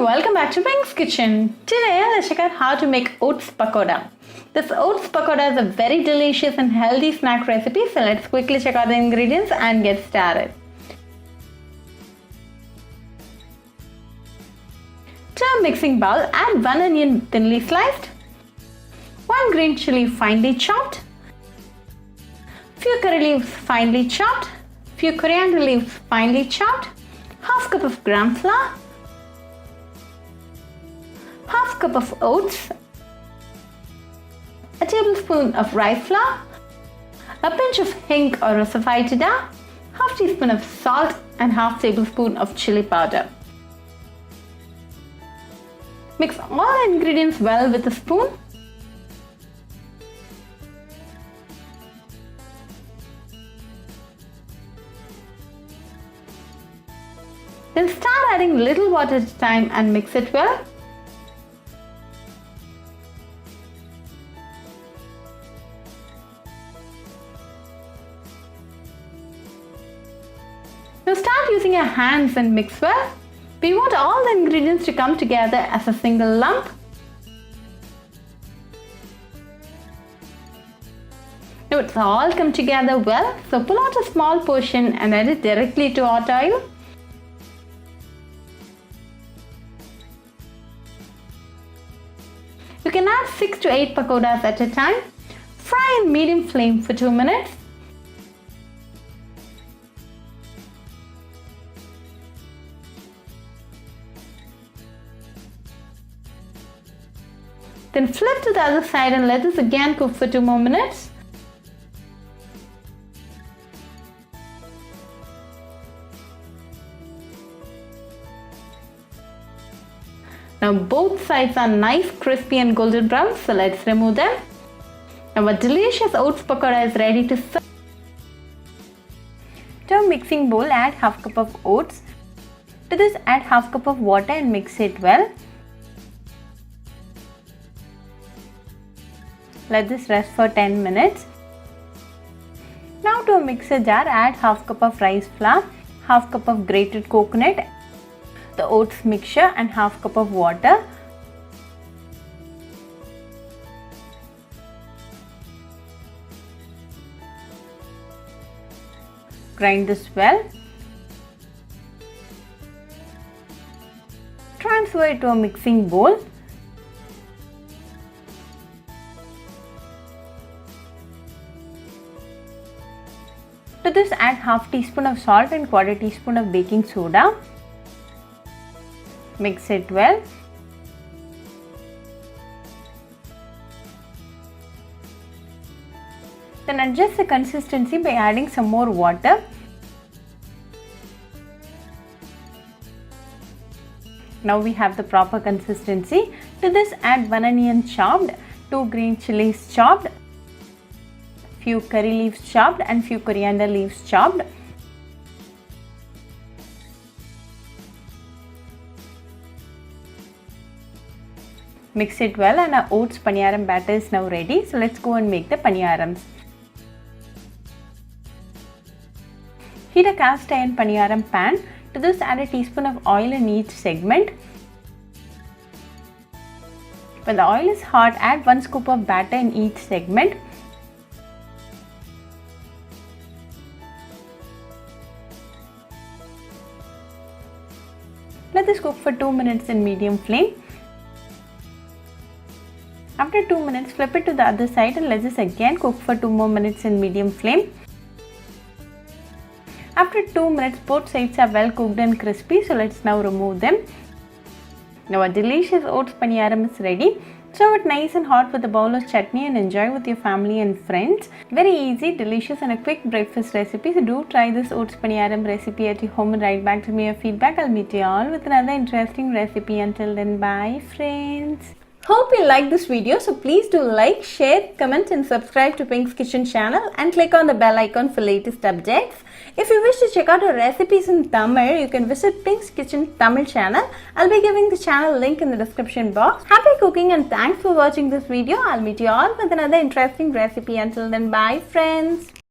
welcome back to Pink's Kitchen. Today let's check out how to make Oats Pakoda. This Oats Pakoda is a very delicious and healthy snack recipe, so let's quickly check out the ingredients and get started. To a mixing bowl, add 1 onion thinly sliced, 1 green chilli finely chopped, few curry leaves finely chopped, few coriander leaves finely chopped, half cup of gram flour, half cup of oats, a tablespoon of rice flour, a pinch of hing or asafoetida, half teaspoon of salt and half tablespoon of chilli powder. Mix all ingredients well with a spoon. Then start adding little water at a time and mix it well. Now start using your hands and mix well. We want all the ingredients to come together as a single lump. Now it's all come together well, so pull out a small portion and add it directly to hot oil. You can add 6 to 8 pakodas at a time. Fry in medium flame for 2 minutes. Then flip to the other side and let this again cook for 2 more minutes. Now both sides are nice, crispy and golden brown, so let's remove them. Now our delicious oats pakoda is ready to serve. To a mixing bowl, add half cup of oats. To this add half cup of water and mix it well. Let this rest for 10 minutes. Now to a mixer jar, add half cup of rice flour, half cup of grated coconut, the oats mixture and half cup of water. Grind this well. Transfer it to a mixing bowl. To this add half teaspoon of salt and quarter teaspoon of baking soda. Mix it well. Then adjust the consistency by adding some more water. Now we have the proper consistency. To this add 1 onion chopped, 2 green chilies chopped, few curry leaves chopped and few coriander leaves chopped. Mix it well and our oats paniyaram batter is now ready. So let's go and make the paniyarams. Heat a cast iron paniyaram pan. To this add a teaspoon of oil in each segment. When the oil is hot, add 1 scoop of batter in each segment. Let this cook for 2 minutes in medium flame. After 2 minutes, flip it to the other side and let this again cook for 2 more minutes in medium flame. After 2 minutes, both sides are well cooked and crispy, so let's now remove them. Now our delicious oats paniyaram is ready. Serve it nice and hot with a bowl of chutney and enjoy with your family and friends. Very easy, delicious and a quick breakfast recipe. So do try this oats paniyaram recipe at your home and write back to me your feedback. I'll meet you all with another interesting recipe. Until then, bye friends. Hope you liked this video, so please do like, share, comment and subscribe to Pink's Kitchen channel and click on the bell icon for latest updates. If you wish to check out our recipes in Tamil, you can visit Pink's Kitchen Tamil channel. I'll be giving the channel link in the description box. Happy cooking and thanks for watching this video. I'll meet you all with another interesting recipe. Until then, bye friends.